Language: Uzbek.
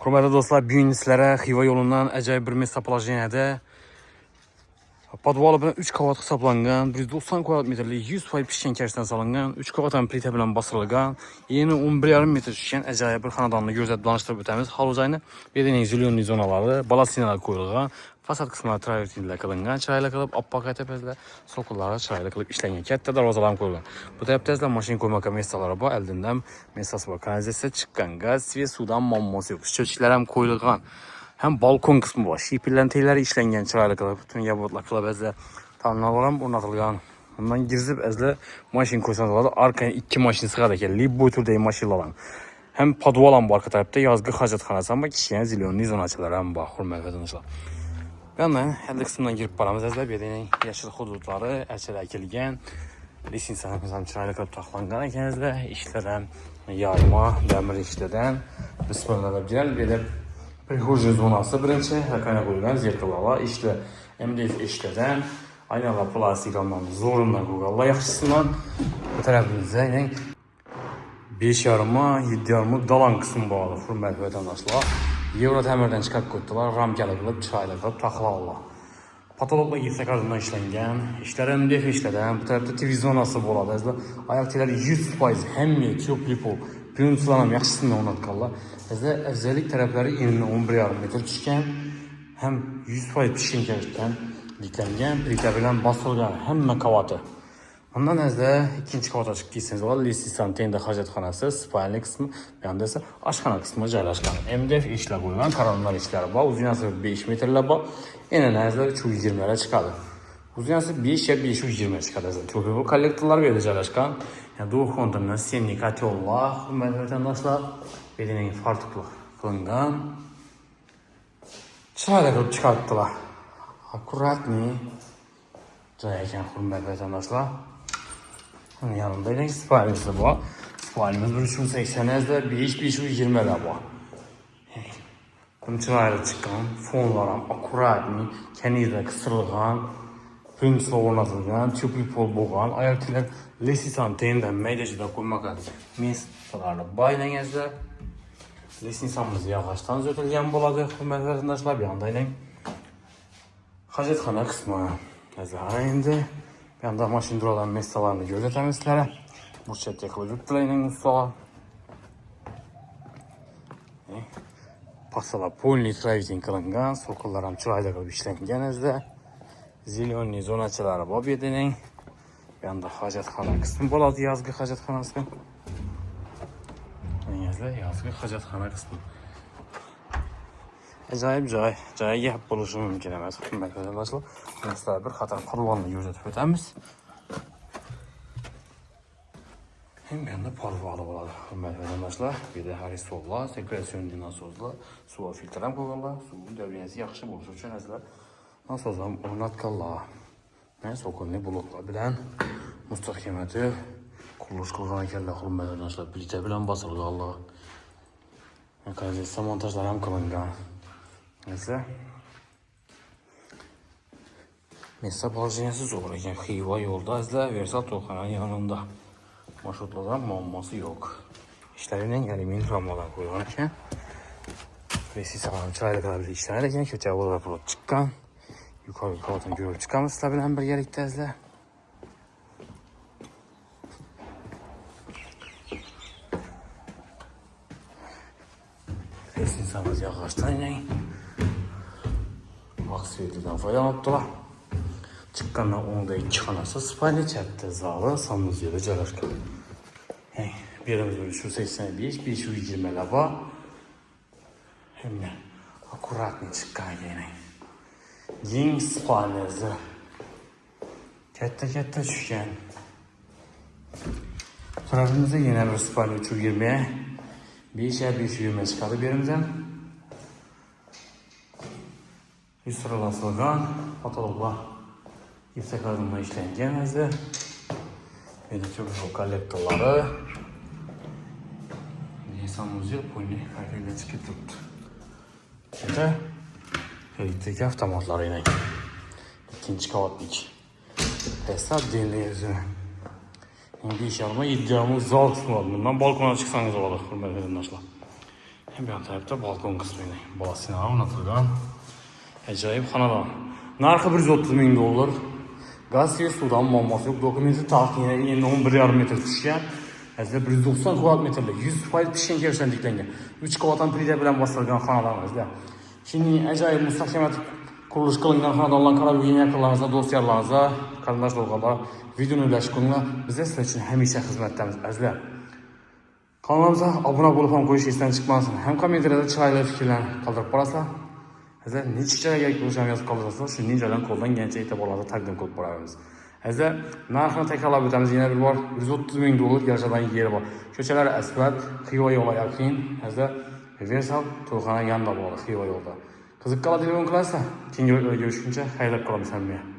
Hürmetli dostlar, bugün sizlere Xiva yolundan acayip bir mesaj plajinede podvalı bilan 3 qavat hisoblangan, 190 kvadrat metrlik 100% pishgan kashdan solingan, 3 qavatdan plita bilan bosilgan, yeni 11,5 metr tushgan acayip bir xonadonni ko'rsatib tanishtirib o'tamiz. Havuzayni bedining zilyonli zonalari, balasinalar qo'yilgan, fasad qismlari travertinlar qilingan, chiroyli qilib oppoq tepasida so'qillari chiroyli qilib ishlangan, katta darvozalar ham qo'yilgan. Bu tarafda mashina qo'ymagan mestalari bor, oldindan mesasi bor. Kanalizatsiya chiqqan, gaz, svet, suvdan muammosi yo'q. Shitchlar ham qo'yilgan. Hem balkon kısmı var. Şipirlen teyleri işlengen çıraylı kılıp, bütün yabotlar kılıp ezle tanrılar hem ornatılgan. Bundan girzip ezle maşin koysanız var. Arkaya 2 maşin sırada ki Libbo türdeyi maşinlalan. Hem padvalan bu arka tarafta yazgı hacetxanası ama kişiyen zilyonlu izon açılar hem bak hürmet edinizler. Ben de her kısmından girip paramız ezle bir yaşıl hudutları elçələ ekilgen. Lisinsanımız hem çıraylı kılıp taxlangan ekenizle işlerden yayma, demir işlerden bismillah diyelim bir de Prihurcu zonası birinci, hakana qoyulgan zerkalar işlə MDF işlədən, aynalar plastik almanın zorundan qoyullar yaxşısından bu tərəfimizdə 5,5-ma 7,5 dalan qismi bağlı hürmətli vətəndaşlar. Euro təmirdən çıxaq qoydular, ramkalı qılıb, çıraylı qılıb taxlarlar. Patologla yüksek ardından işləngan, işlər MDF işlədən, bu tərəfdə TV zonası boladı. Ayaq teləri 100% həmmi tüplipol Pürüntülanam yaxşısından onatqanlar. Əvzəlik tərəfləri enini 11,5 metr düşkən, həm 100% pişkin kərişdən diklənən, plita bilən basılgan həmmə qavatı. Ondan əzdə ikinci qavata çıxdıyseniz olar, Lissisan teyində hacətxanası, spalni qismi, bir anda isə aşxana qismi caylaşqan. MDF işlə qoyulan karanlar işləri var, uzunası 5 metrlər var, enən əzlər 320'lərə çıxadı. Uzunası 5 ya 520'yə çıxadı əzlər. Tüpü kollektorlar verdi caylaşqan. Yani doğu kontağında senlik atıyorlar, hürmetli vatandaşlar, bedenen farklı kılıngan, çayla kılıp çıkarttılar. Akurat ne? Cayken hürmetli vatandaşlar. Onun yanında yine siparişimiz var. Siparişimiz 380'de 5-520'ler var. Bunun çayla çıkan fonlarım akurat ne? Kendinize kısırılgan. Pürüntüsü ornatılgan, tüplipol boğan, ayaktiler Lissisan teyindən məydəcədə qoymağa mesalarla baylanəzlər. Lissisanımız yağaçdan zötülgən boladı, hürmətli vətəndaşlar, bir anda ilə hacetxana qismi əzlər indi. Bir anda maşin duralan mesalarını gözətəm sizlərə. Burçət yıqılı yurtdilər ilə ustalar. Pasalar polni travitin qılıngan, sokullarım çırayla qılıb işləngan əzlər. Zilyonli zonaçıları var bedenin. Bir anda hacetxana kısmı boladı, yazgı hacetxanası. Yazgı hacetxana kısmı. Acayip caya yiyip buluşu mümkün emez. Hürmetli vatandaşlar. Mesela bir xatar parvanını gözetip ötemiz. Hem bir anda parvalı boladı. Hürmetli vatandaşlar. Bir de harisollar, sekresyon dinasozlar, suva filtrem koyarlar. Suyun dövliyesi yaxşı buluşu üçün əzlər. Nasıl zaman ornatqanlar. Sokulni bloklar bilen müstahkemeti kuruluş kılgan ekerler hürmetli vatandaşlar. Plita bilen basılganlar. Kanalizasiya montajlar ham qilingan. Neyse. Mesaj polijiniyasi zo'r ekan. Xiva yo'lda izlar, Versal to'xxananın yanında. Marşrutlardan muammosi yo'q. İşlarining alyumin rammalar qo'ygan ekan. Lissisan chiroyli qilib ishlar ekan, ko'cha bo'lib chiqqan. Yukarı kavatını görüp çıkamız sizler bilen birlikte izle. Lissisanımız yağaçtan ineyin. Aksiyetinden faydalanıptılar. Çıkkandan onda 2 xanası spaylı çəpdə zalı, samımız yerdə cərəşkan. Birimiz böyle şu 85, bir şu 20'ler var. Hem de akuratlı çıkkan yine. Yeng spalnezi. Katta tushgan. Tarafimizda yana bir spalni 320, 5-520 chiqadi berimizdan. Yusralasılgan, patologlar yüksek ardından ishlangan o'zi. Menda ko'p kollektorlari. Lissisanimiz yo'q, pulni qayerga chiqib turibdi. Endi elektrikli avtomatlar yine. İkinci kavatlık. Hesap dinleyici. 5,5-7,5 zal kısmı var. Bundan balkona çıksanız olur hürmetli vatandaşlar. Bu yan tarafda balkon kısmıyla balasına anlatılgan. Acayip xonadon. Narxı 130 ming dollar. Gaz ve sudan muammosi yo'q. Dokumenti taqiyine endi 11,5 metr tushgan. Azizlar 190 kvadrat metrli 100% pishgan kirishdan tiklangan. 3 qavatdan plita bilan bosilgan xonadon azizlar. Şimdi acayip mustahkemat kuruluş qilingan xonadonlarni qarab yurgan yaqinlaringizga, do'stlaringizga, qarindoshlarga videoni ulashib qo'yinglar. Biz sizlar uchun hamisha xizmatdamiz azizlar. Kanalımıza abone bo'lib ham qo'yish esdan chiqmasin. Ham kommentariyada chiroyli fikrlarni qoldirib borasizlar. Azizlar, necha joyga ko'risham yozib qoldirasizlar, shunday joydan qo'ldan kelgancha e'tiborlarga taqdim qilib boramiz. Azizlar, narxini takrorlab o'tamiz yana bir bor. 130 ming dollar yarashadan yeri bor. Ko'chalar asfalt, Xiva yo'li yaqin. Azizlar, Versal to'yxona yonida bor, Xiva yo'lda. Qiziq qoladigan qilasiz. Keyingi videoda görüşguncha xayrlab qolamiz hammaga.